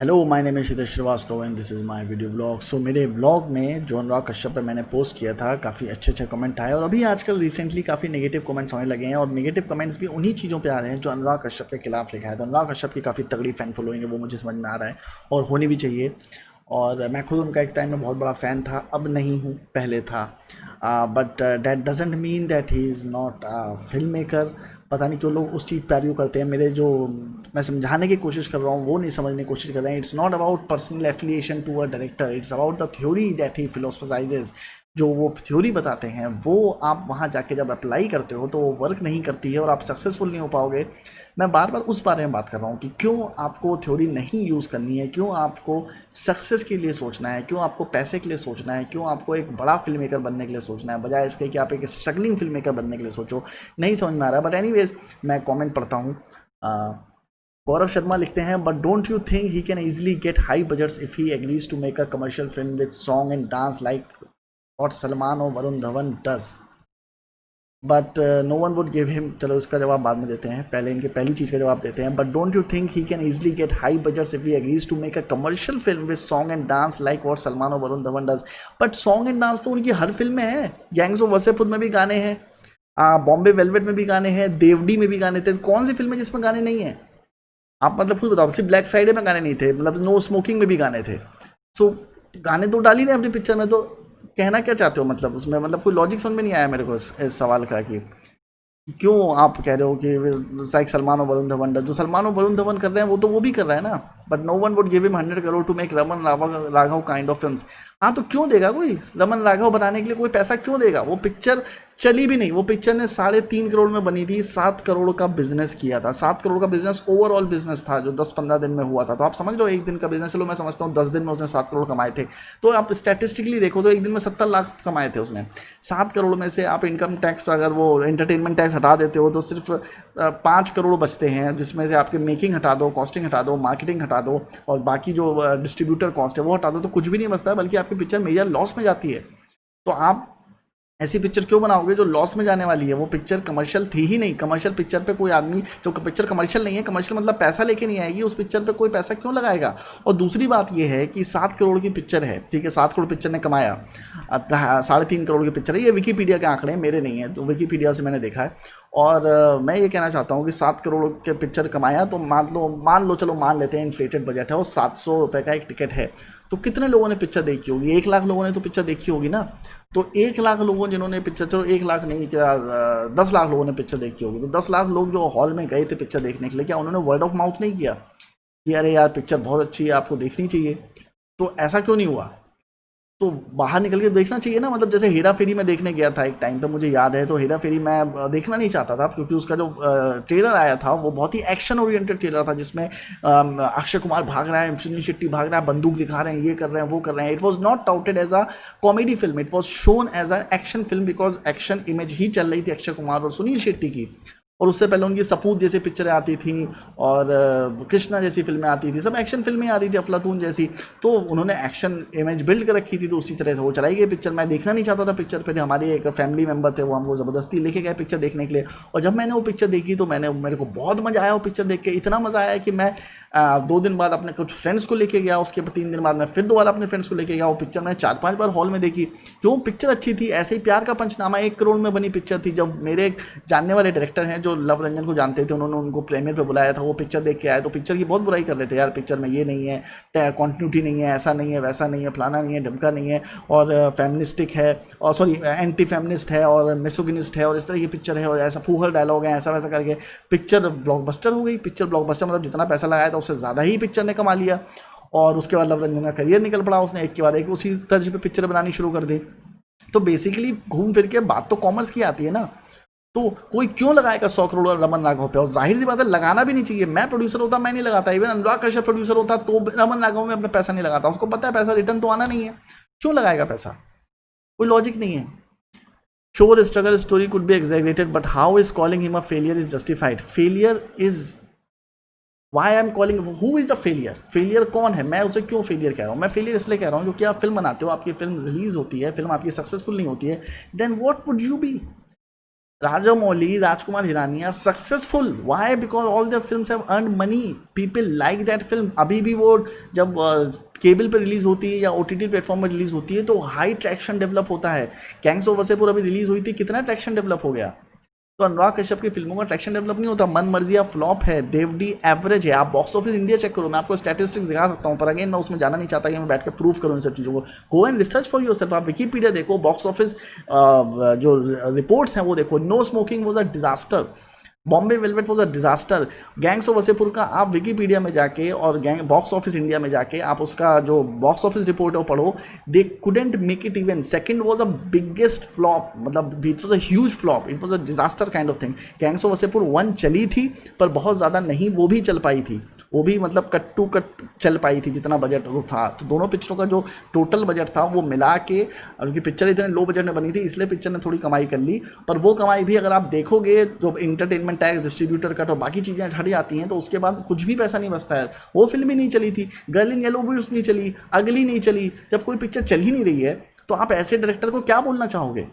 Hello my name है शिदर Srivastava and this is my video blog. So मेरे blog में जो अनुराग कश्यप पे मैंने पोस्ट किया था, काफ़ी अच्छे अच्छे कमेंट आए और अभी आजकल रिसेंटली काफ़ी नेगेटिव कमेंट्स आने लगे हैं और नेगेटिव कमेंट्स भी उन्हीं चीज़ों पे आ रहे हैं जो अनुराग कश्यप के खिलाफ लिखा है। तो अनुराग कश्यप की काफ़ी तगड़ी फ़ैन फॉलोइंग है, वो मुझे समझ में आ रहा है और होनी भी चाहिए। और मैं खुद उनका एक टाइम में बहुत बड़ा फ़ैन था, अब नहीं हूँ, पहले था। But that doesn't mean that he is not a film maker. पता नहीं क्यों लोग उस चीज़ पे आर्ग्यू करते हैं। मेरे जो मैं समझाने की कोशिश कर रहा हूँ वो नहीं समझने की कोशिश कर रहे हैं। It's not about personal affiliation to a director, it's about the theory that he philosophizes. जो वो थ्योरी बताते हैं वो आप वहाँ जाके जब अप्लाई करते हो तो वो वर्क नहीं करती है और आप सक्सेसफुल नहीं हो पाओगे। मैं बार बार उस बारे में बात कर रहा हूँ कि क्यों आपको थ्योरी नहीं यूज़ करनी है, क्यों आपको सक्सेस के लिए सोचना है, क्यों आपको पैसे के लिए सोचना है, क्यों आपको एक बड़ा फिल्म मेकर बनने के लिए सोचना है, बजाय इसके कि आप एक स्ट्रगलिंग फिल्म मेकर बनने के लिए सोचो। नहीं समझ में आ रहा। बट एनीवेज, मैं कमेंट पढ़ता हूँ। गौरव शर्मा लिखते हैं, but don't you think he can easily get high budgets if he agrees to make a commercial film with song and dance like what Salman और Varun Dhawan does, but no one would give him. चलो इसका जवाब बाद में देते हैं, पहले इनके पहली चीज़ का जवाब देते हैं। But don't you think he can easily get high budgets if he agrees to make a commercial film with song and dance like what Salman और Varun Dhawan does. But song and dance तो उनकी हर फिल्म में है। गैंग्स ऑफ वसेपुर में भी गाने हैं, Bombay velvet में भी गाने हैं, देवडी में भी गाने थे। कौन सी फिल्म है जिसमें गाने नहीं है? आप मतलब खुद बताओ। सिर्फ ब्लैक फ्राइडे में गाने नहीं थे, मतलब नो स्मोकिंग में भी गाने थे। सो गाने तो डाल ही रहे अपनी पिक्चर में। तो कहना क्या चाहते हो मतलब उसमें? मतलब कोई लॉजिक समझ में नहीं आया मेरे को इस सवाल का कि क्यों आप कह रहे हो कि शायद सलमान और वरुण धवन जो सलमान और वरुण धवन कर रहे हैं वो तो वो भी कर रहा है ना। But no one would give him 100 crore to make Raman Raghav kind of films. हाँ तो क्यों देगा कोई? रमन राघव बनाने के लिए कोई पैसा क्यों देगा? वो पिक्चर चली भी नहीं। वो पिक्चर ने 3.5 करोड़ में बनी थी, 7 करोड़ का बिजनेस किया था। 7 करोड़ का बिजनेस ओवरऑल बिजनेस था जो 10-15 दिन में हुआ था। तो आप समझ लो एक दिन का बिजनेस। चलो मैं समझता हूँ 10 दिन में उसने 7 करोड़ कमाए थे। तो आप स्टैटिस्टिकली देखो तो एक दिन में 70 लाख कमाए थे उसने। 7 करोड़ में से आप इनकम टैक्स, अगर वो एंटरटेनमेंट टैक्स हटा देते हो तो सिर्फ 5 करोड़ बचते हैं, जिसमें से आपके मेकिंग हटा दो, कॉस्टिंग हटा दो, मार्केटिंग हटा दो और बाकी जो डिस्ट्रीब्यूटर कॉस्ट है वो हटा दो, तो कुछ भी नहीं बचता है, बल्कि आपकी पिक्चर मेजर लॉस में जाती है। तो आप ऐसी पिक्चर क्यों बनाओगे जो लॉस में जाने वाली है? वो पिक्चर कमर्शियल थी ही नहीं। कमर्शियल पिक्चर पे कोई आदमी, जो पिक्चर कमर्शियल नहीं है, कमर्शियल मतलब पैसा लेके नहीं आएगी, उस पिक्चर पे कोई पैसा क्यों लगाएगा? और दूसरी बात ये है कि 7 करोड़ की पिक्चर है, ठीक है, 7 करोड़ पिक्चर ने कमाया। 3.5 करोड़ की पिक्चर है, ये विकीपीडिया के आंकड़े हैं, मेरे नहीं है, तो विकीपीडिया से मैंने देखा है। और मैं ये कहना चाहता हूँ कि 7 करोड़ के पिक्चर कमाया तो मान लो चलो मान लेते हैं इन्फ्लेटेड बजट है और 700 रुपये का एक टिकट है। तो कितने लोगों ने पिक्चर देखी होगी? 1 लाख लोगों ने तो पिक्चर देखी होगी ना। तो 1 लाख लोगों जिन्होंने पिक्चर, चलो 1 लाख नहीं, क्या 10 लाख लोगों ने पिक्चर देखी होगी। तो 10 लाख लोग जो हॉल में गए थे पिक्चर देखने के लिए, क्या उन्होंने वर्ड ऑफ माउथ नहीं किया कि अरे यार पिक्चर बहुत अच्छी है, आपको देखनी चाहिए? तो ऐसा क्यों नहीं हुआ? तो बाहर निकल के देखना चाहिए ना। मतलब जैसे हेरा फेरी में देखने गया था एक टाइम पे, मुझे याद है। तो हेरा फेरी मैं देखना नहीं चाहता था क्योंकि उसका जो ट्रेलर आया था वो बहुत ही एक्शन ओरिएंटेड ट्रेलर था, जिसमें अक्षय कुमार भाग रहा है, सुनील शेट्टी भाग रहा है, बंदूक दिखा रहे हैं, ये कर रहे हैं, वो कर रहे हैं। It was not touted as a comedy film, it was shown as a action film, because action image ही चल रही थी अक्षय कुमार और सुनील शेट्टी की। और उससे पहले उनकी सपूत जैसी पिक्चरें आती थी और कृष्णा जैसी फिल्में आती थी, सब एक्शन फिल्में आ रही थी, अफलातून जैसी। तो उन्होंने एक्शन इमेज बिल्ड कर रखी थी, तो उसी तरह से वो चलाई गई पिक्चर। मैं देखना नहीं चाहता था पिक्चर, फिर हमारे एक फैमिली मेम्बर थे, वो हमको ज़बरदस्ती लेके गए पिक्चर देखने के लिए। और जब मैंने वो पिक्चर देखी तो मेरे को बहुत मज़ा आया वो पिक्चर देख के। इतना मज़ा आया कि मैं 2 दिन बाद अपने कुछ फ्रेंड्स को लेके गया, उसके 3 दिन बाद मैं फिर दोबारा अपने फ्रेंड्स को लेके गया। वो पिक्चर मैंने 4-5 बार हॉल में देखी, क्यों? पिक्चर अच्छी थी। ऐसे ही प्यार का पंचनामा 1 करोड़ में बनी पिक्चर थी। जब मेरे जानने वाले डायरेक्टर हैं जो लव रंजन को जानते थे, उन्होंने उनको प्रीमियर पे बुलाया था, वो पिक्चर देख के आए तो पिक्चर की बहुत बुराई कर रहे थे, यार पिक्चर में ये नहीं है, कॉन्टिन्यूटी नहीं है, ऐसा नहीं है, वैसा नहीं है, फलाना नहीं है, ढमका नहीं है, और फेमिनिस्टिक है, और सॉरी एंटी फेमिनिस्ट है और मिसोगिनिस्ट है, और इस तरह की पिक्चर है, और ऐसा फूहर डायलॉग है, ऐसा वैसा करके पिक्चर ब्लॉकबस्टर हो गई। पिक्चर ब्लॉकबस्टर मतलब जितना पैसा लगाया था उससे ज़्यादा ही पिक्चर ने कमा लिया। और उसके बाद लव रंजन का करियर निकल पड़ा, उसने एक के बाद एक उसी तर्ज पे पिक्चर बनानी शुरू कर दी। तो बेसिकली घूम फिर के बात तो कॉमर्स की आती है ना। तो कोई क्यों लगाएगा 100 करोड़ और रमन राघव पे? और जाहिर सी बात है लगाना भी नहीं चाहिए। मैं प्रोड्यूसर होता मैं नहीं लगाता, इवन अनुराग कश्यप प्रोड्यूसर होता तो रमन राघव में अपना पैसा नहीं लगाता। उसको पता है पैसा रिटर्न तो आना नहीं है, क्यों लगाएगा पैसा? कोई लॉजिक नहीं है। Sure, struggle story could be exaggerated, but how is calling him a failure is justified? Failure is why I am calling, who is a failure? Failure कौन है? मैं उसे क्यों फेलियर कह रहा हूँ? मैं फेलियर इसलिए कह रहा हूँ क्योंकि आप फिल्म बनाते हो, आपकी फिल्म रिलीज होती है, फिल्म आपकी सक्सेसफुल नहीं होती है, then what would you be? Rajamouli, Rajkumar Hirani are successful. Why? Because all their films have earned money. People like that film. अभी भी वो जब केबल पे रिलीज होती है या OTT प्लेटफॉर्म पर रिलीज होती है तो हाई ट्रैक्शन डेवलप होता है. गैंग्स ऑफ वसेपुर अभी रिलीज हुई थी, कितना ट्रैक्शन डेवलप हो गया. तो अनुराग कश्यप की फिल्मों का ट्रैक्शन डेवलप नहीं होता. मन मर्जिया फ्लॉप है, देवडी एवरेज है. आप बॉक्स ऑफिस इंडिया चेक करो, मैं आपको स्टैटिस्टिक्स दिखा सकता हूँ, पर अगेन मैं उसमें जाना नहीं चाहता कि मैं बैठ के प्रूफ करूँ इन सब चीज़ों को. Go and research for yourself. आप विकीपीडिया देखो, बॉक्स ऑफिस जो रिपोर्ट्स हैं वो देखो. No smoking was a disaster, Bombay velvet was a disaster. Gangs of Wasseypur का आप विकीपीडिया में जाके और गैंग बॉक्स ऑफिस इंडिया में जाके आप उसका जो बॉक्स ऑफिस रिपोर्ट है वो पढ़ो. They couldn't make it even. Second was a biggest flop, मतलब it was a huge flop, it was a disaster kind of thing. Gangs of Wasseypur 1 चली थी पर बहुत ज़्यादा नहीं, वो भी चल पाई थी, वो भी मतलब कट टू कट चल पाई थी जितना बजट वो था. तो दोनों पिक्चरों का जो टोटल बजट था वो मिला के, और उनकी पिक्चर इतने लो बजट में बनी थी इसलिए पिक्चर ने थोड़ी कमाई कर ली. पर वो कमाई भी अगर आप देखोगे जो इंटरटेनमेंट टैक्स, डिस्ट्रीब्यूटर कट और बाकी चीज़ें हट जाती हैं तो उसके बाद कुछ भी पैसा नहीं बचता है. वो फिल्म ही नहीं चली थी, गर्ल इन येलो भी नहीं चली, अगली नहीं चली. जब कोई पिक्चर चल ही नहीं रही है तो आप ऐसे डायरेक्टर को क्या बोलना चाहोगे.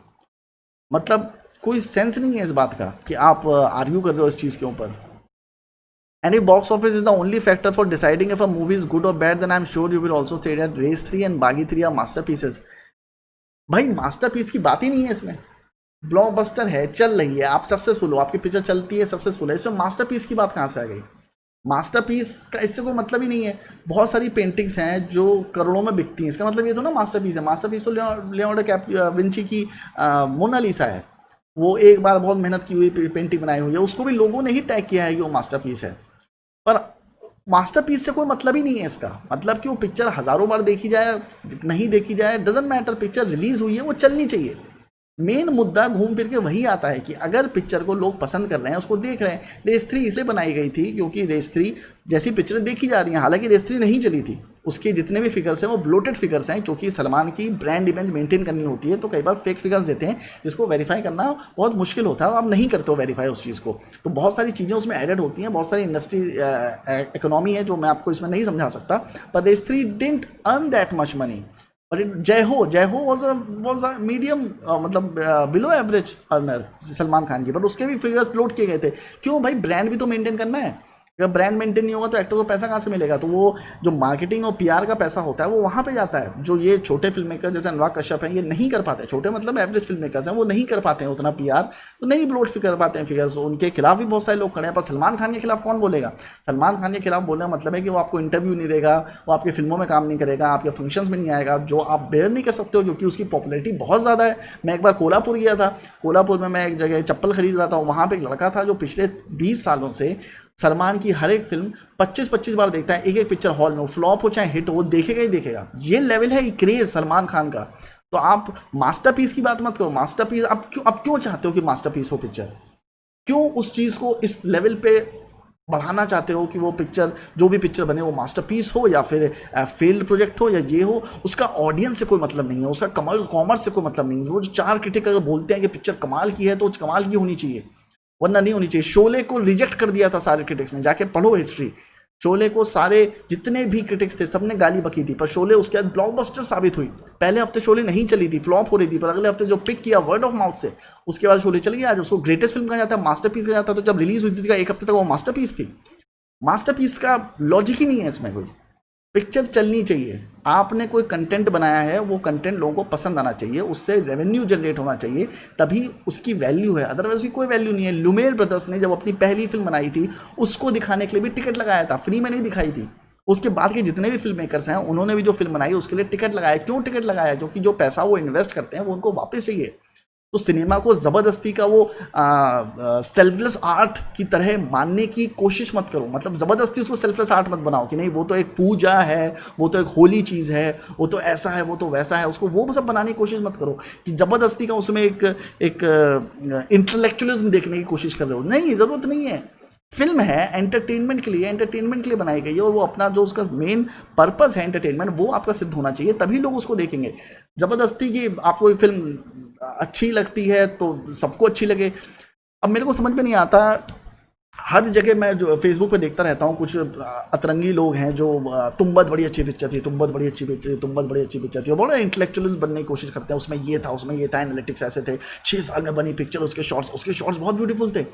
मतलब कोई सेंस नहीं है इस बात का कि आप आर्ग्यू कर रहे हो इस चीज़ के ऊपर. And if box office is the only factor for deciding if a movie is good or bad, then I'm sure you will also say that Race 3 and Baghi 3 are masterpieces. भाई masterpiece की बात ही नहीं है इसमें. Blockbuster है, चल रही है, आप सक्सेसफुल हो, आपकी पिक्चर चलती है, सक्सेसफुल है, इसमें मास्टरपीस की बात कहाँ से आ गई. मास्टरपीस का इससे कोई मतलब ही नहीं है. बहुत सारी पेंटिंग्स हैं जो करोड़ों में बिकती हैं, इसका मतलब ये तो ना मास्टरपीस है. मास्टरपीस तो लियोनार्डो विंची की मोनालिसा है, वो एक बार बहुत मेहनत की हुई पेंटिंग बनाई हुई है, उसको भी लोगों ने ही टैग किया है कि वो मास्टरपीस है. पर मास्टरपीस से कोई मतलब ही नहीं है इसका. मतलब कि वो पिक्चर हज़ारों बार देखी जाए, नहीं देखी जाए, डजेंट मैटर. पिक्चर रिलीज हुई है, वो चलनी चाहिए. मेन मुद्दा घूम फिर के वही आता है कि अगर पिक्चर को लोग पसंद कर रहे हैं, उसको देख रहे हैं. रेस 3 इसलिए बनाई गई थी क्योंकि रेस 3 जैसी पिक्चरें देखी जा रही हैं, हालांकि रेस 3 नहीं चली थी, उसके जितने भी फिगर्स हैं वो ब्लोटेड फिगर्स हैं, क्योंकि सलमान की ब्रांड इमेज मेंटेन करनी होती है तो कई बार फेक फिगर्स देते हैं जिसको वेरीफाई करना बहुत मुश्किल होता है और आप नहीं करते हो वेरीफाई उस चीज़ को. तो बहुत सारी चीज़ें उसमें एडेड होती हैं, बहुत सारी इंडस्ट्री इकोनॉमी है जो मैं आपको इसमें नहीं समझा सकता. पर race 3 didn't earn that much money. But Jai Ho was a medium मतलब below average earner Salman Khan की, बट उसके भी फिगर्स अपलोड किए गए थे. क्यों भाई, ब्रांड भी तो मेंटेन करना है. अगर ब्रांड मेंटेन नहीं होगा तो एक्टर को पैसा कहाँ से मिलेगा. तो वो जो मार्केटिंग और पीआर का पैसा होता है वो वहाँ पे जाता है. जो ये छोटे फिल्म मेकर जैसे अनुराग कश्यप हैं ये नहीं कर पाते. छोटे मतलब एवरेज फिल्म मेकर्स हैं, वो नहीं कर पाते हैं उतना पीआर, तो नहीं अपलोड कर पाते हैं फिगर्स. उनके खिलाफ भी बहुत सारे लोग खड़े हैं. पर सलमान खान के खिलाफ कौन बोलेगा. सलमान खान के खिलाफ बोलने का मतलब है कि वो आपको इंटरव्यू नहीं देगा, वो आपकी फिल्मों में काम नहीं करेगा, आपके फंक्शंस में नहीं आएगा, जो आप बेयर नहीं कर सकते हो क्योंकि उसकी पॉपुलैरिटी बहुत ज़्यादा है. मैं एक बार कोल्हापुर गया था, कोल्हापुर में मैं एक जगह चप्पल खरीद रहा था, वहाँ पर एक लड़का था जो पिछले 20 सालों से सलमान की हर एक फिल्म 25-25 बार देखता है. एक एक पिक्चर हॉल में, फ्लॉप हो चाहे हिट हो, वो देखेगा ही देखेगा. ये लेवल है क्रेज सलमान खान का. तो आप मास्टरपीस की बात मत करो. मास्टरपीस आप क्यों चाहते हो कि मास्टरपीस हो पिक्चर. क्यों उस चीज़ को इस लेवल पे बढ़ाना चाहते हो कि वो पिक्चर, जो भी पिक्चर बने वो मास्टरपीस हो या फिर फेल्ड प्रोजेक्ट हो या ये हो. उसका ऑडियंस से कोई मतलब नहीं है, उसका कॉमर्स से कोई मतलब नहीं है. वो जो 4 क्रिटिक अगर बोलते हैं कि पिक्चर कमाल की है तो कमाल की होनी चाहिए, वरना नहीं होनी चाहिए. शोले को रिजेक्ट कर दिया था सारे क्रिटिक्स ने, जाके पढ़ो हिस्ट्री. शोले को सारे जितने भी क्रिटिक्स थे सबने गाली बकी थी, पर शोले उसके बाद ब्लॉकबस्टर साबित हुई. पहले हफ्ते शोले नहीं चली थी, फ्लॉप हो रही थी, पर अगले हफ्ते जो पिक किया वर्ड ऑफ माउथ से, उसके बाद शोले चली गई. आज उसको ग्रेटेस्ट फिल्म कहा जाता है, मास्टरपीस कहा जाता है. तो जब रिलीज हुई थी एक हफ्ते तक वो मास्टरपीस थी. मास्टरपीस का लॉजिक ही नहीं है इसमें. कोई पिक्चर चलनी चाहिए. आपने कोई कंटेंट बनाया है, वो कंटेंट लोगों को पसंद आना चाहिए, उससे रेवेन्यू जनरेट होना चाहिए, तभी उसकी वैल्यू है. अदरवाइज उसकी कोई वैल्यू नहीं है. लुमेर ब्रदर्स ने जब अपनी पहली फिल्म बनाई थी उसको दिखाने के लिए भी टिकट लगाया था, फ्री में नहीं दिखाई थी. उसके बाद के जितने भी फिल्म मेकर्स हैं उन्होंने भी जो फिल्म बनाई उसके लिए टिकट लगाया. क्यों टिकट लगाया, क्योंकि जो पैसा वो इन्वेस्ट करते हैं वो उनको वापस चाहिए. तो सिनेमा को ज़बरदस्ती का वो सेल्फलेस आर्ट की तरह मानने की कोशिश मत करो. मतलब ज़बरदस्ती उसको सेल्फलेस आर्ट मत बनाओ कि नहीं वो तो एक पूजा है, वो तो एक होली चीज़ है, वो तो ऐसा है, वो तो वैसा है. उसको वो सब बनाने की कोशिश मत करो कि ज़बरदस्ती का उसमें एक इंटेलेक्चुअलिज्म देखने की कोशिश कर रहे हो. नहीं, ज़रूरत नहीं है. फिल्म है एंटरटेनमेंट के लिए बनाई गई है, और वो अपना जो उसका मेन पर्पस है एंटरटेनमेंट, वो आपका सिद्ध होना चाहिए, तभी लोग उसको देखेंगे. ज़बरदस्ती की आपको फिल्म अच्छी लगती है तो सबको अच्छी लगे. अब मेरे को समझ में नहीं आता हर जगह मैं जो फेसबुक पे देखता रहता हूँ, कुछ अतरंगी लोग हैं जो तुम बहुत बड़ी अच्छी पिक्चर थी, तुम बहुत बड़ी अच्छी पिक्चर थी, तुम बहुत बड़ी अच्छी पिक्चर थी, और बड़ा इंटेलेक्चुअलिस्ट बनने की कोशिश करते हैं, उसमें ये था, उसमें ये था, एनालिटिक्स ऐसे थे, 6 साल में बनी पिक्चर, उसके शॉट्स बहुत ब्यूटीफुल थे।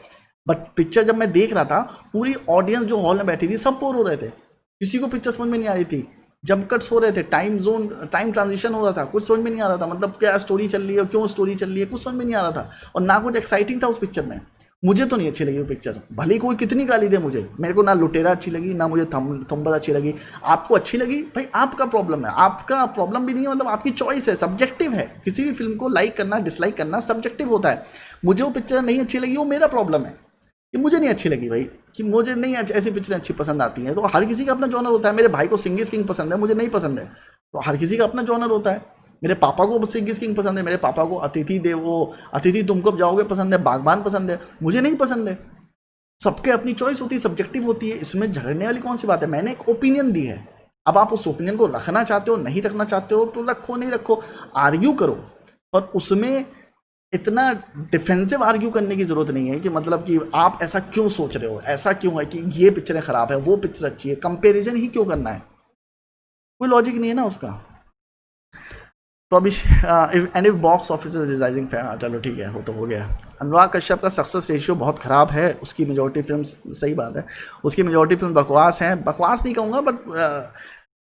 बट पिक्चर जब मैं देख रहा था, पूरी ऑडियंस जो हॉल में बैठी थी सब बोर हो रहे थे, किसी को पिक्चर समझ में नहीं आ रही थी, जब कट्स हो रहे थे, टाइम ट्रांजिशन हो रहा था, कुछ समझ में नहीं आ रहा था, मतलब क्या स्टोरी चल रही है, क्यों स्टोरी चल रही है, कुछ समझ में नहीं आ रहा था, और ना कुछ एक्साइटिंग था उस पिक्चर में। मुझे तो नहीं अच्छी लगी वो पिक्चर, भले ही कोई कितनी गाली दे मुझे, मेरे को ना लुटेरा अच्छी लगी, ना मुझे थम्बद अच्छी लगी। आपको अच्छी लगी भाई, आपका प्रॉब्लम है, आपका प्रॉब्लम भी नहीं है, मतलब आपकी चॉइस है, सब्जेक्टिव है, किसी भी फिल्म को लाइक करना डिसलाइक करना सब्जेक्टिव होता है। मुझे वो पिक्चर नहीं अच्छी लगी, वो मेरा प्रॉब्लम है कि मुझे नहीं अच्छी लगी भाई, कि मुझे नहीं ऐसी पिक्चरें अच्छी पसंद आती हैं। तो हर किसी का अपना जॉनर होता है, मेरे भाई को सिंगिस किंग पसंद है, मुझे नहीं पसंद है, तो हर किसी का अपना जॉनर होता है। मेरे पापा को सिंगिस किंग पसंद है, मेरे पापा को अतिथि तुम कब जाओगे पसंद है, बागबान पसंद है, मुझे नहीं पसंद है। सबके अपनी चॉइस होती है, सब्जेक्टिव होती है, इसमें झगड़ने वाली कौन सी बात है। मैंने एक ओपिनियन दी है, अब आप उस ओपिनियन को रखना चाहते हो, नहीं रखना चाहते हो तो रखो, नहीं रखो, आर्ग्यू करो, और उसमें इतना डिफेंसिव आर्ग्यू करने की जरूरत नहीं है कि मतलब कि आप ऐसा क्यों सोच रहे हो, ऐसा क्यों है कि ये पिक्चरें खराब है, वो पिक्चर अच्छी है, कंपैरिजन ही क्यों करना है, कोई लॉजिक नहीं है ना उसका। तो अभी and if box office is rising, चलो ठीक है, वो तो हो गया। अनुराग कश्यप का सक्सेस रेशियो बहुत ख़राब है, उसकी मेजॉरिटी फिल्म, सही बात है, उसकी मेजॉरिटी फिल्म बकवास हैं, बकवास नहीं कहूँगा बट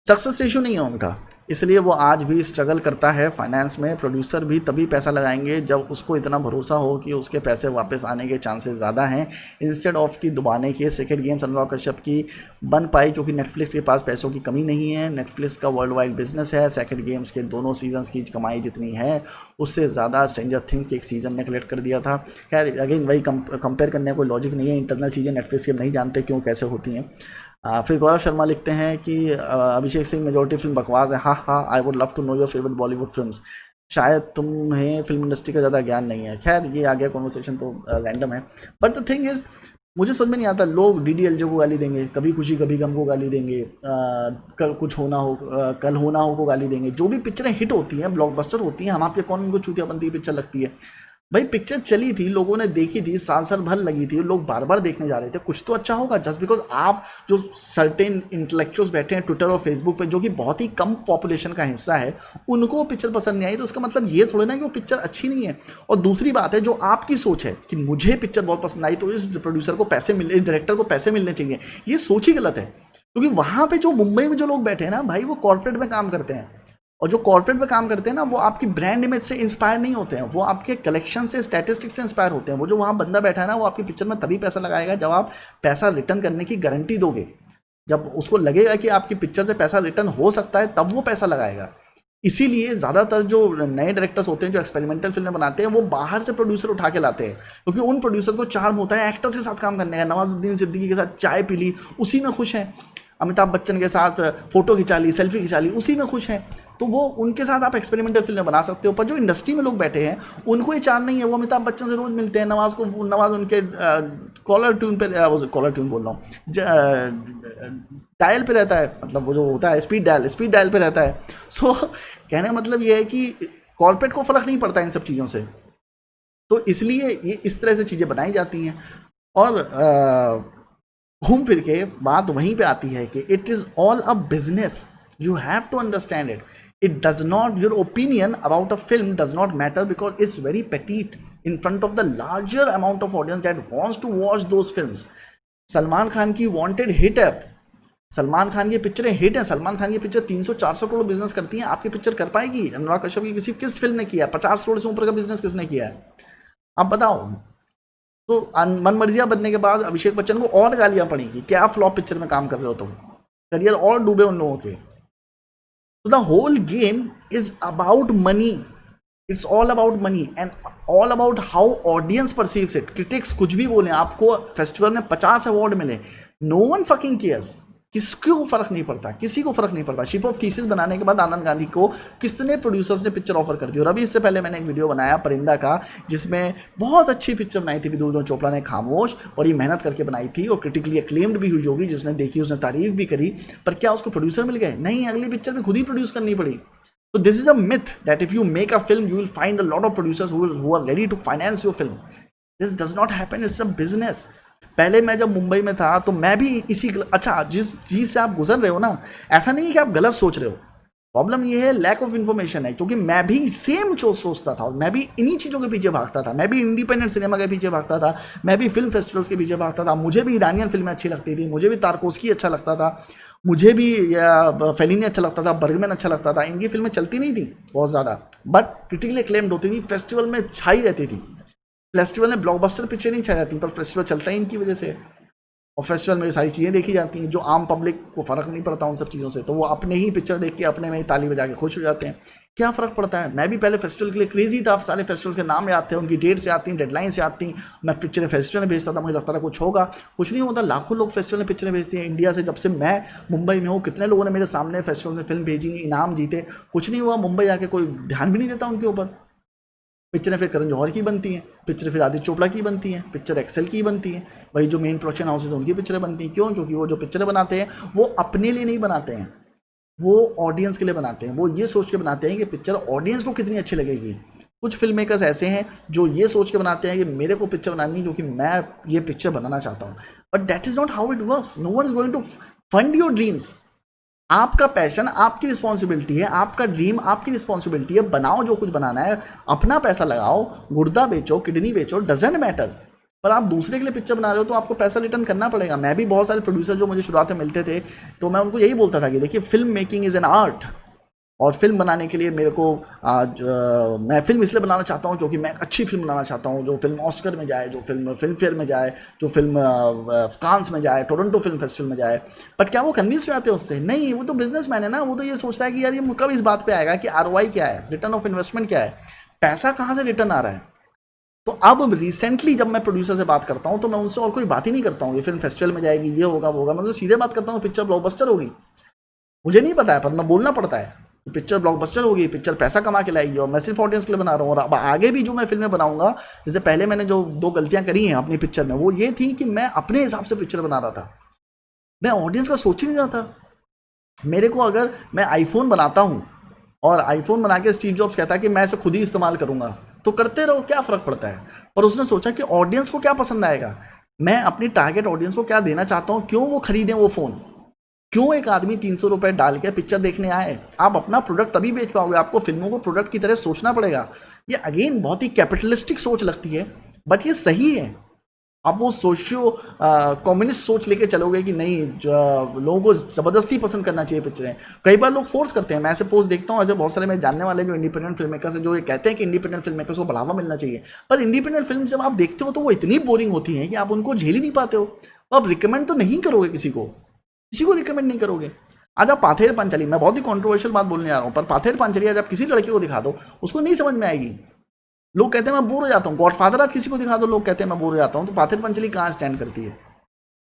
सक्सेस रेशियो नहीं है उनका, इसलिए वो आज भी स्ट्रगल करता है फाइनेंस में। प्रोड्यूसर भी तभी पैसा लगाएंगे जब उसको इतना भरोसा हो कि उसके पैसे वापस आने के चांसेस ज़्यादा हैं, इंस्टेड ऑफ कि दुबाने के। सेकेंड गेम्स अनुराग कश्यप की बन पाई क्योंकि नेटफ्लिक्स के पास पैसों की कमी नहीं है, नेटफ्लिक्स का वर्ल्ड वाइड बिजनेस है। सेकेंड गेम्स के दोनों सीजन्स की कमाई जितनी है उससे ज़्यादा स्ट्रेंजर थिंग्स के एक सीज़न ने कलेक्ट कर दिया था। खैर अगेन वही कंपेयर करने का कोई लॉजिक नहीं है, इंटरनल चीज़ें नेटफ्लिक्स के नहीं जानते क्यों कैसे होती हैं। फिर गौरव शर्मा लिखते हैं कि अभिषेक सिंह मेजॉरिटी फिल्म बकवास है, हाँ I would love to know your favourite Bollywood films. शायद तुम्हें फिल्म इंडस्ट्री का ज़्यादा ज्ञान नहीं है। खैर ये आ गया कॉन्वर्सेशन तो रैंडम है, बट द थिंग इज़ मुझे समझ में नहीं आता, लोग DDLJ को गाली देंगे, कभी खुशी कभी गम को गाली देंगे, कल कुछ होना हो, कल होना हो को गाली देंगे। जो भी पिक्चरें हिट होती हैं, ब्लॉकबस्टर होती हैं, हम आपके कौन उनको चूतियापंती की पिक्चर लगती है भाई। पिक्चर चली थी, लोगों ने देखी थी, साल भर लगी थी, लोग बार बार देखने जा रहे थे, कुछ तो अच्छा होगा। जस्ट बिकॉज आप जो सर्टेन इंटेलेक्चुअल्स बैठे हैं ट्विटर और फेसबुक पे, जो कि बहुत ही कम पॉपुलेशन का हिस्सा है, उनको वो पिक्चर पसंद नहीं आई तो उसका मतलब ये थोड़ा ना कि वो पिक्चर अच्छी नहीं है। और दूसरी बात है, जो आपकी सोच है कि मुझे पिक्चर बहुत पसंद आई तो इस प्रोड्यूसर को पैसे मिले, इस डायरेक्टर को पैसे मिलने चाहिए, ये सोच ही गलत है। क्योंकि वहाँ पे जो मुंबई में जो लोग बैठे हैं ना भाई, वो कॉर्पोरेट में काम करते हैं, और जो कॉर्पोरेट में काम करते हैं ना, वो आपकी ब्रांड इमेज से इंस्पायर नहीं होते हैं, वो आपके कलेक्शन से, स्टैटिस्टिक्स से इंस्पायर होते हैं। वो जो वहाँ बंदा बैठा है ना, वो आपकी पिक्चर में तभी पैसा लगाएगा जब आप पैसा रिटर्न करने की गारंटी दोगे, जब उसको लगेगा कि आपकी पिक्चर से पैसा रिटर्न हो सकता है, तब वो पैसा लगाएगा। इसीलिए ज़्यादातर जो नए डायरेक्टर्स होते हैं जो एक्सपेरिमेंटल फिल्में बनाते हैं, वो बाहर से प्रोड्यूसर उठा के लाते हैं, क्योंकि उन प्रोड्यूसर को चार्म होता है एक्टर्स के साथ काम करने का। नवाजुद्दीन सिद्दीकी के साथ चाय पी ली, उसी में खुश हैं। अमिताभ बच्चन के साथ फोटो खिंचा ली, सेल्फी खिंचा ली, उसी में खुश हैं। तो वो उनके साथ आप एक्सपेरिमेंटल फिल्में बना सकते हो। पर जो इंडस्ट्री में लोग बैठे हैं उनको ये चार्म नहीं है। वो अमिताभ बच्चन से रोज़ मिलते हैं, नवाज उनके कॉलर ट्यून पर, कॉलर ट्यून बोल रहा हूँ, डायल पे रहता है, मतलब वो जो होता है स्पीड डायल पे रहता है। सो कहने का मतलब ये है कि कॉर्पोरेट को फ़र्क नहीं पड़ता इन सब चीज़ों से, तो इसलिए ये इस तरह से चीज़ें बनाई जाती हैं। और घूम फिर के बात वहीं पे आती है कि it is all a business, you have to understand it. It does not, your opinion about a film does not matter because it's very petty in front of the larger amount of audience that wants to watch those films. Salman Khan की wanted hit है, सलमान खान की पिक्चरें hit है, सलमान खान की picture 300-400 crore business करती हैं, आपकी picture कर पाएगी? अनुराग कश्यप की किस फिल्म ने किया? 50 करोड़ से ऊपर का बिजनेस किसने किया है, आप बताओ। तो मन मर्जिया बनने के बाद अभिषेक बच्चन को और गालियां पड़ेंगी, क्या फ्लॉप पिक्चर में काम कर रहे हो तुम, करियर और डूबे उन लोगों के। तो the whole game is about money, it's all about money and all about how audience perceives it. Critics कुछ भी बोले, आपको फेस्टिवल में 50 अवार्ड मिले, नो वन फकिंग केयर्स, किसको फर्क नहीं पड़ता, किसी को फर्क नहीं पड़ता। शिप ऑफ थीसिस बनाने के बाद आनंद गांधी को कितने प्रोड्यूसर्स ने पिक्चर ऑफर कर दी। और अभी इससे पहले मैंने एक वीडियो बनाया परिंदा का, जिसमें बहुत अच्छी पिक्चर बनाई थी विदुर चोपड़ा ने, खामोश, और ये मेहनत करके बनाई थी और क्रिटिकली एक्लेम्ड भी हुई होगी, जिसने देखी उसने तारीफ भी करी। पर क्या उसको प्रोड्यूसर मिल गए? नहीं, अगली पिक्चर भी खुद ही प्रोड्यूस करनी पड़ी। So this is a myth that if you make a film, you will find a lot of producers who are ready to finance your film. This does not happen. It's a business. पहले मैं जब मुंबई में था तो मैं भी अच्छा, जिस चीज़ से आप गुजर रहे हो ना, ऐसा नहीं है कि आप गलत सोच रहे हो। प्रॉब्लम ये है, लैक ऑफ इन्फॉर्मेशन है, क्योंकि मैं भी सेम जो सोचता था और मैं भी इन्हीं चीज़ों के पीछे भागता था। मैं भी इंडिपेंडेंट सिनेमा के पीछे भागता था, मैं भी फिल्म फेस्टिवल्स के पीछे भागता था। मुझे भी ईरानियन फिल्में अच्छी लगती थी, मुझे भी तारकोस्की अच्छा लगता था, मुझे भी फेलिनी अच्छा लगता था, बर्गमैन अच्छा लगता था। इनकी फिल्में चलती नहीं थी बहुत ज़्यादा, बट क्रिटिकली एक्लेम्ड होती थी, फेस्टिवल में छाई रहती थी। फेस्टिवल में ब्लॉकबस्टर पिक्चर नहीं छाई रहती, पर फेस्टिवल चलता ही इनकी वजह से। और फेस्टिवल में सारी चीज़ें देखी जाती हैं जो आम पब्लिक को फ़र्क नहीं पड़ता उन सब चीज़ों से, तो वो अपने ही पिक्चर देख के अपने में ही ताली बजा के खुश हो जाते हैं। क्या फ़र्क पड़ता है? मैं भी पहले फेस्टिवल के लिए क्रेजी था, सारे फेस्टिवल के नाम याद थे, उनकी डेट्स याद थी, डेडलाइंस याद थी। मैं पिक्चरें फेस्टिवल में भेजता था, मुझे लगता था कुछ होगा, कुछ नहीं होता। लाखों लोग फेस्टिवल में पिक्चरें भेजते हैं इंडिया से। जब से मैं मुंबई में हूँ, कितने लोगों ने मेरे सामने फेस्टिवल में फिल्म भेजी, इनाम जीते, कुछ नहीं हुआ। मुंबई आके कोई ध्यान भी नहीं देता उनके ऊपर। पिक्चरें फिर करण जौहर की बनती हैं, पिक्चर फिर आदित्य चोपड़ा की बनती हैं, पिक्चर एक्सेल की बनती हैं, वही जो मेन प्रोडक्शन हाउसेज उनकी पिक्चरें बनती हैं। क्यों? क्योंकि वो जो पिक्चरें बनाते हैं वो अपने लिए नहीं बनाते हैं, वो ऑडियंस के लिए बनाते हैं। वो ये सोच के बनाते हैं कि पिक्चर ऑडियंस को कितनी अच्छी लगेगी। कुछ फिल्म मेकर्स ऐसे हैं जो ये सोच के बनाते हैं कि मेरे को पिक्चर बनानी है क्योंकि मैं ये पिक्चर बनाना चाहता हूँ, but that is not how it works. No one is going to fund your dreams. आपका पैशन आपकी रिस्पॉन्सिबिलिटी है, आपका ड्रीम आपकी रिस्पॉन्सिबिलिटी है। बनाओ जो कुछ बनाना है, अपना पैसा लगाओ, गुर्दा बेचो, किडनी बेचो, डजेंट मैटर। पर आप दूसरे के लिए पिक्चर बना रहे हो तो आपको पैसा रिटर्न करना पड़ेगा। मैं भी बहुत सारे प्रोड्यूसर जो मुझे शुरुआत में मिलते थे तो मैं उनको यही बोलता था कि देखिए, film making is an art, और फिल्म बनाने के लिए मेरे को मैं फिल्म इसलिए बनाना चाहता हूँ क्योंकि मैं एक अच्छी फिल्म बनाना चाहता हूँ, जो फिल्म ऑस्कर में जाए, जो फिल्म फिल्म फेयर में जाए, जो फिल्म कांस में जाए, टोरंटो फिल्म फेस्टिवल में जाए। बट क्या वो कन्विंस हो जाते हैं उससे? नहीं, वो तो बिजनेसमैन है ना। वो तो ये सोच रहा है कि यार ये कब इस बात पे आएगा कि आरओआई क्या है, रिटर्न ऑफ इन्वेस्टमेंट क्या है, पैसा कहाँ से रिटर्न आ रहा है। तो अब रिसेंटली जब मैं प्रोड्यूसर से बात करता हूँ तो मैं उनसे और कोई बात ही नहीं करता हूँ ये फिल्म फेस्टिवल में जाएगी, ये होगा, वो होगा। मैं उनसे सीधे बात करता हूँ, पिक्चर ब्लॉकबस्टर होगी। मुझे नहीं पता है, पर मैं बोलना पड़ता है, पिक्चर ब्लॉकबस्टर होगी, पिक्चर पैसा कमा के लाएगी, और मैं सिर्फ ऑडियंस के लिए बना रहा हूँ। और अब आगे भी जो मैं फिल्में बनाऊंगा, जैसे पहले मैंने जो 2 गलतियां करी हैं अपनी पिक्चर में, वो ये थी कि मैं अपने हिसाब से पिक्चर बना रहा था, मैं ऑडियंस का सोच ही नहीं रहा था। मेरे को, अगर मैं आईफोन बनाता हूँ और आईफोन बना के स्टीव जॉब्स कहता है कि मैं इसे खुद ही इस्तेमाल करूंगा, तो करते रहो, क्या फ़र्क पड़ता है। पर उसने सोचा कि ऑडियंस को क्या पसंद आएगा, मैं अपनी टारगेट ऑडियंस को क्या देना चाहता हूँ, क्यों वो खरीदें वो फ़ोन, क्यों एक आदमी 300 रुपये डाल के पिक्चर देखने आए। आप अपना प्रोडक्ट तभी बेच पाओगे, आपको फिल्मों को प्रोडक्ट की तरह सोचना पड़ेगा। ये अगेन बहुत ही कैपिटलिस्टिक सोच लगती है, बट ये सही है। आप वो सोशियो कम्युनिस्ट सोच लेके चलोगे कि नहीं, लोगों को ज़बरदस्ती पसंद करना चाहिए पिक्चरें। कई बार लोग फोर्स करते हैं, मैं ऐसे पोस्ट देखता हूँ, ऐसे बहुत सारे मेरे जानने वाले जो इंडिपेंडेंट फिल्म मेकर्स हैं, जो ये कहते हैं कि इंडिपेंडेंट फिल्म मेकर्स को बढ़ावा मिलना चाहिए। पर इंडिपेंडेंट फिल्म जब आप देखते हो तो वो इतनी बोरिंग होती हैं कि आप उनको झेल ही नहीं पाते हो। तो आप रिकमेंड तो नहीं करोगे किसी को रिकमेंड नहीं करोगे। आज आप पाथेर पांचाली, मैं बहुत ही कंट्रोवर्शियल बात बोलने आ रहा हूँ, पर पाथेर पांचाली आज आप किसी लड़के को दिखा दो, उसको नहीं समझ में आएगी। लोग कहते हैं मैं बोर हो जाता हूँ। गॉडफादर आज किसी को दिखा दो, लोग कहते हैं मैं बोर हो जाता हूँ। तो पाथेर पंचली कहाँ स्टैंड करती है?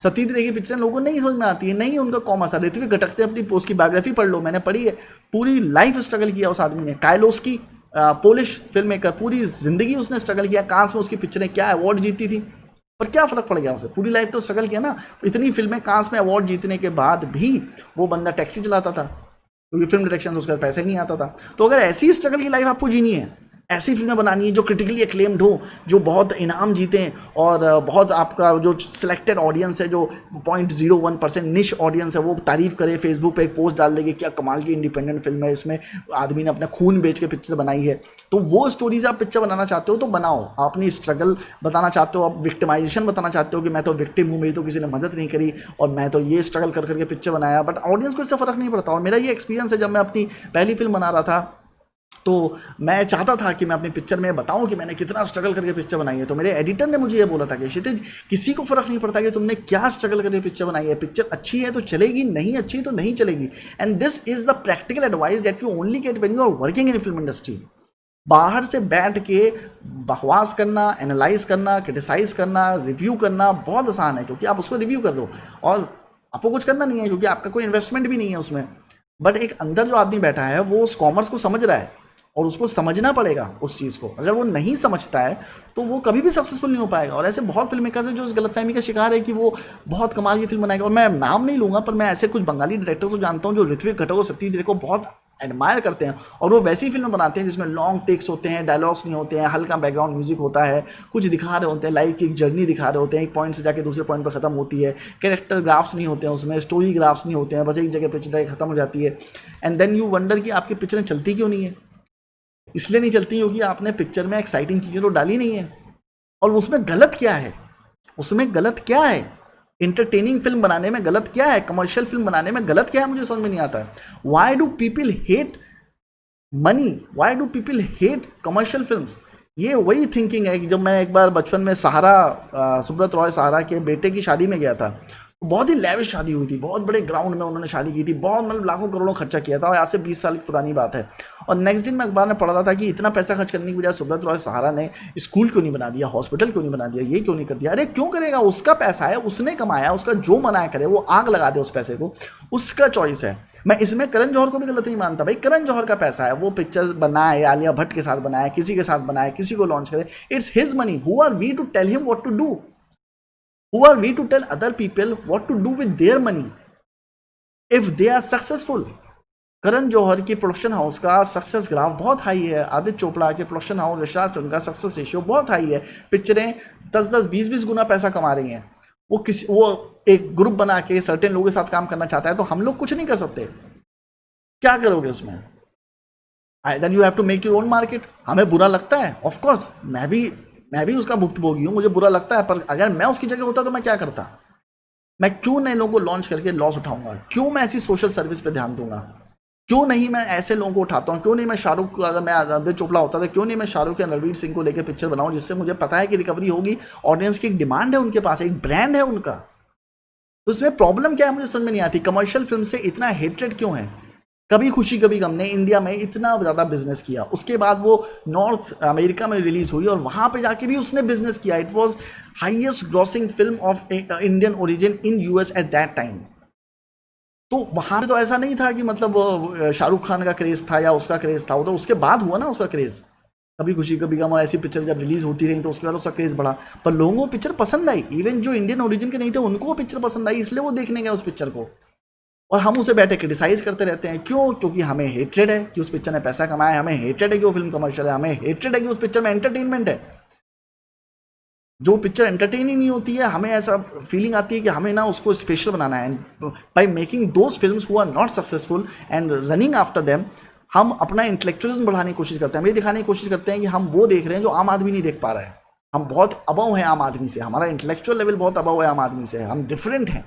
सतीश रे की पिक्चर लोगों को नहीं समझ में आती है, नहीं उनका कॉमर्स है। ऋत्विक घटकते अपनी पोस्ट की बायोग्राफी पढ़ लो, मैंने पढ़ी है, पूरी लाइफ स्ट्रगल किया उस आदमी ने। कायलोस्की पोलिश फिल्म मेकर, पूरी जिंदगी उसने स्ट्रगल किया। कांस में उसकी पिक्चरें क्या अवार्ड जीती थी, पर क्या फर्क पड़ गया उसे? पूरी लाइफ तो स्ट्रगल किया ना। इतनी फिल्में, कांस में अवार्ड जीतने के बाद भी वो बंदा टैक्सी चलाता था क्योंकि फिल्म डायरेक्शन से उसका पैसा ही नहीं आता था। तो अगर ऐसी स्ट्रगल की लाइफ आपको जीनी है, ऐसी फिल्में बनानी है जो क्रिटिकली एक्लेम्ड हो, जो बहुत इनाम जीतें, और बहुत आपका जो सिलेक्टेड ऑडियंस है, जो 0.01% निश ऑडियंस है, वो तारीफ करे, फेसबुक पे एक पोस्ट डाल देगी क्या कमाल की इंडिपेंडेंट फिल्म है, इसमें आदमी ने अपना खून बेच के पिक्चर बनाई है। तो वो स्टोरीज आप पिक्चर बनाना चाहते हो तो बनाओ। आप अपनी स्ट्रगल बताना चाहते हो, आप विक्टिमाइजेशन बताना चाहते हो कि मैं तो विक्टिम हूँ, मेरी तो किसी ने मदद नहीं करी और मैं तो ये स्ट्रगल कर करके पिक्चर बनाया, बट ऑडियंस को इससे फ़र्क नहीं पड़ता। और मेरा ये एक्सपीरियंस है, जब मैं अपनी पहली फिल्म बना रहा था तो मैं चाहता था कि मैं अपनी पिक्चर में बताऊं कि मैंने कितना स्ट्रगल करके पिक्चर बनाई है। तो मेरे एडिटर ने मुझे ये बोला था कि क्षितिज, किसी को फर्क नहीं पड़ता कि तुमने क्या स्ट्रगल करके पिक्चर बनाई है, पिक्चर अच्छी है तो चलेगी, नहीं अच्छी तो नहीं चलेगी। And this is the practical advice that you only get when you are working in film industry. बाहर से बैठ के बकवास करना, एनालाइज करना, क्रिटिसाइज करना, रिव्यू करना बहुत आसान है, क्योंकि आप उसको रिव्यू कर लो और आपको कुछ करना नहीं है, क्योंकि आपका कोई इन्वेस्टमेंट भी नहीं है उसमें। बट एक अंदर जो आदमी बैठा है वो उस कॉमर्स को समझ रहा है और उसको समझना पड़ेगा उस चीज़ को। अगर वो नहीं समझता है तो वो कभी भी सक्सेसफुल नहीं हो पाएगा। और ऐसे बहुत फिल्म मेकर्स हैं जो इस गलतफहमी का शिकार है कि वो बहुत कमाल की फिल्म बनाएगा। और मैं नाम नहीं लूँगा, पर मैं ऐसे कुछ बंगाली डायरेक्टर्स को जानता हूँ जो ऋत्विक घटक और सतीश रे को बहुत एडमायर करते हैं, और वो वैसी फिल्म बनाते हैं जिसमें लॉन्ग टेक्स होते हैं, डायलॉग्स नहीं होते हैं, हल्का बैकग्राउंड म्यूजिक होता है, कुछ दिखा रहे होते हैं, लाइफ की एक जर्नी दिखा रहे होते हैं, एक पॉइंट से जाके दूसरे पॉइंट पर खत्म होती है, कैरेक्टर ग्राफ्स नहीं होते हैं उसमें, स्टोरी ग्राफ्स नहीं होते हैं, बस एक जगह पिक्चर जाके खत्म हो जाती है। एंड देन यू वंडर कि आपकी पिक्चरें चलती क्यों नहीं है। इसलिए नहीं चलती क्योंकि आपने पिक्चर में एक्साइटिंग चीज़ें तो डाली नहीं है। और उसमें गलत क्या है, उसमें गलत क्या है, इंटरटेनिंग फिल्म बनाने में गलत क्या है, कमर्शियल फिल्म बनाने में गलत क्या है, मुझे समझ में नहीं आता है। Why do people hate money, why do people hate commercial films. ये वही थिंकिंग है कि जब मैं एक बार बचपन में सहारा, सुब्रत रॉय सहारा के बेटे की शादी में गया था, बहुत ही लैविश शादी हुई थी, बहुत बड़े ग्राउंड में उन्होंने शादी की थी, बहुत मतलब लाखों करोड़ों खर्चा किया था, और आज से 20 साल की पुरानी बात है। और नेक्स्ट दिन मैं अखबार में पढ़ रहा था कि इतना पैसा खर्च करने की बजाय सुब्रत रॉय सहारा ने स्कूल क्यों नहीं बना दिया, हॉस्पिटल क्यों नहीं बना दिया, ये क्यों नहीं कर दिया। अरे क्यों करेगा, उसका पैसा है, उसने कमाया, उसका जो मनाया करे, वो आग लगा दे उस पैसे को, उसका चॉइस है। मैं इसमें करण जौहर को भी गलत नहीं मानता, भाई करण जौहर का पैसा है, वो पिक्चर बनाए, आलिया भट्ट के साथ बनाए, किसी के साथ बनाए, किसी को लॉन्च करे, it's his money. Who are we to tell him what to do, who are we to tell other people what to do with their money if they are successful। Karan Johar की प्रोडक्शन हाउस का success graph बहुत high है, आदित्य चोपड़ा के production house यशार film का success ratio बहुत high है, पिक्चरें 10-10, 20-20 गुना पैसा कमा रही हैं। वो एक ग्रुप बना के सर्टेन लोगों के साथ काम करना चाहता है, तो हम लोग कुछ नहीं कर सकते। क्या करोगे उसमें, then you have to make your own market। हमें बुरा लगता है, ऑफ कोर्स मैं भी उसका भुक्तभोगी हूँ, मुझे बुरा लगता है, पर अगर मैं उसकी जगह होता तो मैं क्या करता। मैं क्यों नए लोगों को लॉन्च करके लॉस उठाऊंगा, क्यों मैं ऐसी सोशल सर्विस पे ध्यान दूंगा, क्यों नहीं मैं ऐसे लोगों को उठाता हूँ, क्यों नहीं मैं शाहरुख, अगर मैं आदित्य चोपड़ा होता था, क्यों नहीं मैं शाहरुख या रणवीर सिंह को लेकर पिक्चर बनाऊं, जिससे मुझे पता है कि रिकवरी होगी, ऑडियंस की एक डिमांड है, उनके पास एक ब्रांड है उनका। तो इसमें प्रॉब्लम क्या है, मुझे समझ में नहीं आती। कमर्शियल फिल्म से इतना हेट्रेड क्यों है। कभी खुशी कभी गम ने इंडिया में इतना ज़्यादा बिजनेस किया, उसके बाद वो नॉर्थ अमेरिका में रिलीज हुई और वहाँ पे जाके भी उसने बिजनेस किया। It was highest grossing film of Indian origin in US at that time. तो वहाँ पे तो ऐसा नहीं था कि मतलब शाहरुख खान का क्रेज़ था या उसका क्रेज़ था, वो तो उसके बाद हुआ ना उसका क्रेज़। कभी खुशी कभी गम और ऐसी पिक्चर जब रिलीज होती रही तो उसके बाद उसका क्रेज़ बढ़ा, पर लोगों को पिक्चर पसंद आई, इवन जो इंडियन ओरिजिन के नहीं थे उनको वो पिक्चर पसंद आई, इसलिए वो देखने गए उस पिक्चर को। और हम उसे बैठे क्रिटिसाइज करते रहते हैं, क्यों, क्योंकि हमें हेट्रेड है कि उस पिक्चर ने पैसा कमाया है, हमें हेट्रेड है कि वो फिल्म कमर्शियल है, हमें हेट्रेड है कि उस पिक्चर में एंटरटेनमेंट है। जो पिक्चर एंटरटेनिंग नहीं होती है, हमें ऐसा फीलिंग आती है कि हमें ना उसको स्पेशल बनाना है। By making those films who are not successful and running after them, हम अपना इंटेलेक्चुअलिज्म बढ़ाने की कोशिश करते हैं, हम ये दिखाने की कोशिश करते हैं कि हम वो देख रहे हैं जो आम आदमी नहीं देख पा रहा है, हम बहुत अबव हैं आम आदमी से, हमारा इंटेलेक्चुअल लेवल बहुत अबव है आम आदमी से, हम डिफरेंट हैं।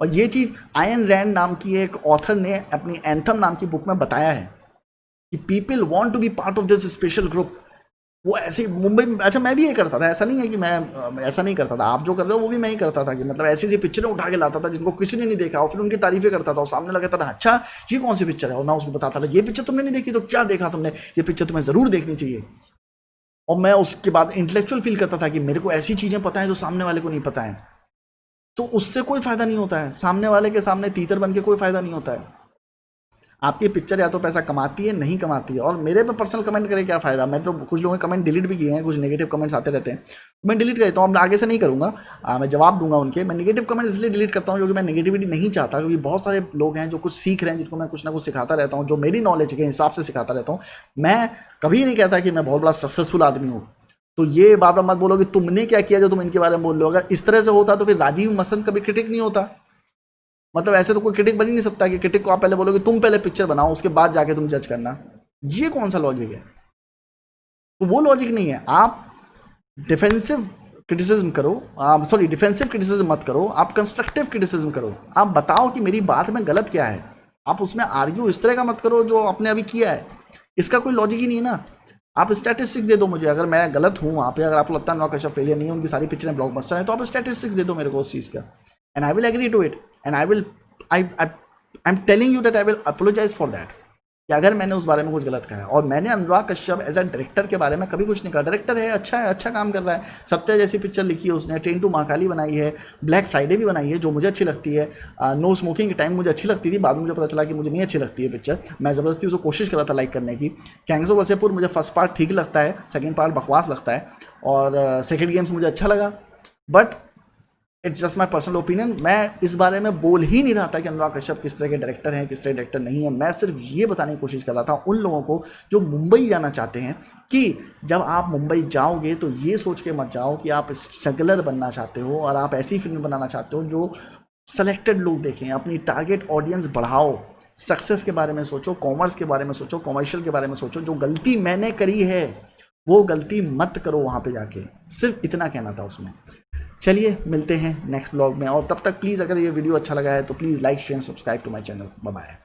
और ये चीज़ आयन रैंड नाम की एक ऑथर ने अपनी एंथम नाम की बुक में बताया है कि people want to be part of this special group. वो ऐसे मुंबई में, अच्छा मैं भी ये करता था, ऐसा नहीं है कि मैं ऐसा नहीं करता था, आप जो कर रहे हो वो भी मैं ही करता था, कि मतलब ऐसी ऐसी पिक्चरें उठा के लाता था जिनको किसी ने नहीं देखा और फिर उनकी तारीफें करता था और सामने लगा था अच्छा ये कौन सी पिक्चर है, और मैं उसको बताता था ये पिक्चर तुमने नहीं देखी तो क्या देखा तुमने, ये पिक्चर तुम्हें ज़रूर देखनी चाहिए। और मैं उसके बाद इंटेलेक्चुअल फील करता था कि मेरे को ऐसी चीज़ें पता है जो सामने वाले को नहीं पता है, तो उससे कोई फायदा नहीं होता है, सामने वाले के सामने तीतर बन के कोई फायदा नहीं होता है। आपकी पिक्चर या तो पैसा कमाती है नहीं कमाती है, और मेरे पे पर्सनल कमेंट करे क्या फ़ायदा। मैं तो कुछ लोगों के कमेंट डिलीट भी किए हैं, कुछ नेगेटिव कमेंट्स आते रहते हैं, मैं डिलीट कर देता हूँ, अब आगे से नहीं करूँगा। मैं जवाब दूंगा उनके। मैं नेगेटिव कमेंट्स इसलिए डिलीट करता हूँ क्योंकि मैं नेगेटिविटी नहीं चाहता, क्योंकि बहुत सारे लोग हैं जो कुछ सीख रहे हैं, जिनको मैं कुछ ना कुछ सिखाता रहता हूँ, जो मेरी नॉलेज के हिसाब से सिखाता रहता हूँ। मैं कभी नहीं कहता कि मैं बहुत बड़ा सक्सेसफुल आदमी हूँ, तो ये बार बार मत बोलो कि तुमने क्या किया जो तुम इनके बारे में बोल रहे हो। अगर इस तरह से होता तो फिर राजीव मसंद कभी क्रिटिक नहीं होता। मतलब ऐसे तो कोई क्रिटिक बन ही नहीं सकता कि क्रिटिक को आप पहले बोलोगे तुम पहले पिक्चर बनाओ उसके बाद जाके तुम जज करना, ये कौन सा लॉजिक है। तो वो लॉजिक नहीं है। आप डिफेंसिव क्रिटिसिज्म करो, आप सॉरी डिफेंसिव क्रिटिसिज्म मत करो, आप कंस्ट्रक्टिव क्रिटिसिज्म करो। आप बताओ कि मेरी बात में गलत क्या है, आप उसमें आर्ग्यू इस तरह का मत करो जो आपने अभी किया है, इसका कोई लॉजिक ही नहीं है ना। आप स्टैटिस्टिक्स दे दो मुझे, अगर मैं गलत हूँ वहाँ पे, अगर आपको लगता है अनुराग कश्यप फेलियर नहीं है, उनकी सारी पिक्चरें ब्लॉकबस्टर हैं, तो आप स्टैटिस्टिक्स दे दो मेरे को उस चीज़ का, and I will agree to it, and I am telling you that I will apologise for that, कि अगर मैंने उस बारे में कुछ गलत कहा है। और मैंने Anurag Kashyap as a director के बारे में कभी कुछ नहीं कहा। डायरेक्टर है, अच्छा काम कर रहा है। सत्या जैसी पिक्चर लिखी है उसने, ट्रेन टू महाकाली बनाई है, ब्लैक फ्राइडे भी बनाई है जो मुझे अच्छी लगती है, नो स्मोकिंग के टाइम मुझे अच्छी लगती थी, बाद में मुझे पता चला कि मुझे नहीं अच्छी लगती है पिक्चर, मैं ज़बरदस्ती उसको कोशिश कर रहा था लाइक करने की। गैंग्स ऑफ वासेपुर मुझे फर्स्ट पार्ट ठीक लगता है, सेकेंड पार्ट बकवास लगता है, और सेकेंड गेम्स मुझे अच्छा लगा, but it's just my personal opinion. मैं इस बारे में बोल ही नहीं रहा था कि अनुराग कश्यप किस तरह के डायरेक्टर हैं, किस तरह डायरेक्टर नहीं है। मैं सिर्फ ये बताने की कोशिश कर रहा था उन लोगों को जो मुंबई जाना चाहते हैं कि जब आप मुंबई जाओगे तो ये सोच के मत जाओ कि आप स्ट्रगलर बनना चाहते हो और आप ऐसी फिल्म बनाना चाहते हो जो सेलेक्टेड लोग देखें। अपनी टारगेट ऑडियंस बढ़ाओ, सक्सेस के बारे में सोचो, कॉमर्स के बारे में सोचो, कॉमर्शियल के बारे में सोचो। जो गलती मैंने करी है वो गलती मत करो वहाँ पे जाके, सिर्फ इतना कहना था उसमें। चलिए मिलते हैं नेक्स्ट ब्लॉग में, और तब तक प्लीज़ अगर ये वीडियो अच्छा लगा है तो please like share subscribe to my channel. Bye bye.